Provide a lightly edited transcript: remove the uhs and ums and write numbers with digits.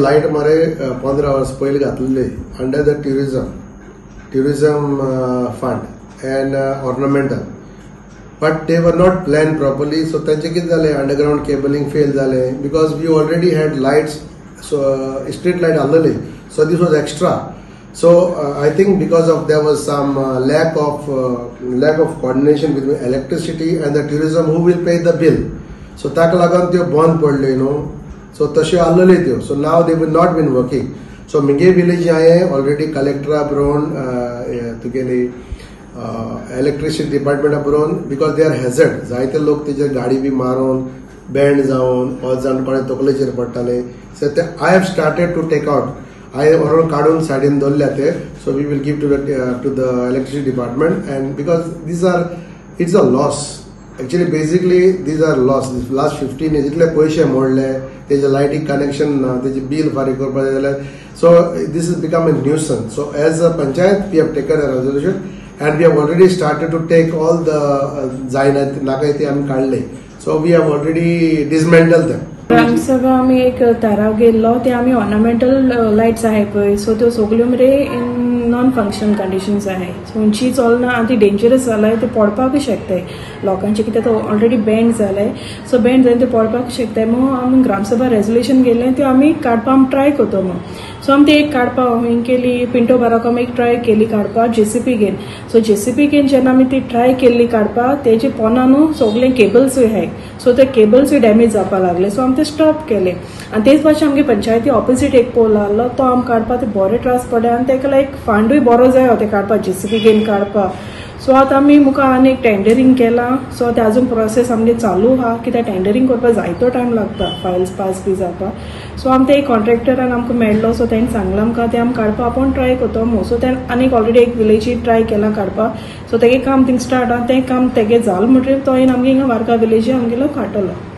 Light मरे 15 वर्स पयलीं घातलेली under the tourism fund and ornamental, but they were not plan properly. So तांचे कितें जालें, अंडरग्राउंड केबलिंग फेल जालें because we already had lights, so street light आहलेली, so this was extra. So I think because of there was some lack of coordination between electricity and the tourism who will pay the bill. So ताका लागून त्यो बंद पडले So तशें आहलेली त्यो. So now they will not been working. So मुगे village हांवें already कलेक्टरा बरोवन तुगेली इलेक्ट्रिसिटी डिपार्टमेंटा बरोवन, बिकॉज दे आर हेझर्ड. जायते लोक तेजेर गाडी बी मारून बँड जावन ऑल जावन कोणे तकलेचेर पडटाले. सो ते I have started to take out. I व्हरून काढून सायडीन दवरल्या ते. So we will give to the electricity department, and because these are it's a loss. Actually basically these are loss. Last 15 years इतले पयशे मोडले, तेजे लायटीक कनेक्शन ना, तेजे बिल फारीक करपाक जाय जाल्यार. So this is become a nuisance. So as a panchayat we have taken a resolution and we have already started to take all the जायना नाका ते आमी काढले. So we have already dismantle them. Gram sabha आम्ही एक थाराव गेल्लो, ते आम्ही ऑर्नामेंटल लायट्स आहे पळय, सो त्यो सगल्यो मरे नॉन फंक्शन कंडिशन्स आहे. सो खंयची चलना आनी ती डेंजरस जालाय, ते पडपाकूय शकताय लोकांचे, कित्याक तो ऑलरेडी बँड जालाय. सो बँड जावन ते पडपाक शकताय. मग आमी ग्रामसभा रेजोल्युशन गेल्लें ते आमी काडपाक आमी ट्राय करतो. मग सो आमी ते एक काडपाक हिंग केली, पिंटो बाराक आमी एक ट्राय केली काडपाक जेसीपी घेवन. सो जेसीपी घेवन जेन्ना आमी ती ट्राय केल्ली काडपाक, तेजे पोना न्हू सगळे केबल्सूय आहाय. सो ते केबल्सूय डॅमेज जावपाक लागले. सो आमी ते स्टॉप केले. आनी तेच भाशेन आमगे पंचायती ऑपोजीट एक पोल आहलो, तो आमी काडपाक ते बरे त्रास पडले. आनी तेका लायक फंडूय बरो जाय ते काडपाक, जेसीपी घेवन काडपाक. सो आतां आमी मुखार आनी एक टेंडरींग केलां. सो ते अजून प्रोसेस आमगे चालू आहा, कित्याक टेंडरींग करपाक जायतो टायम लागता फायल्स पास बी जावपाक. सो आमी ते कॉन्ट्रॅक्टरान आमकां मेळ्ळो. सो ताणें सांगलां आमकां ते आमी काडपाक आपूण ट्राय करतो. सो ते आनीक ऑलरेडी एक विलेजी ट्राय केलां काडपाक. सो तेगे काम थिंग स्टार्ट आहा. तें काम तेगे जालें म्हणटरीर तो येवन आमगे हिंगा वार्का विलेजी आमगेलो काडटलो.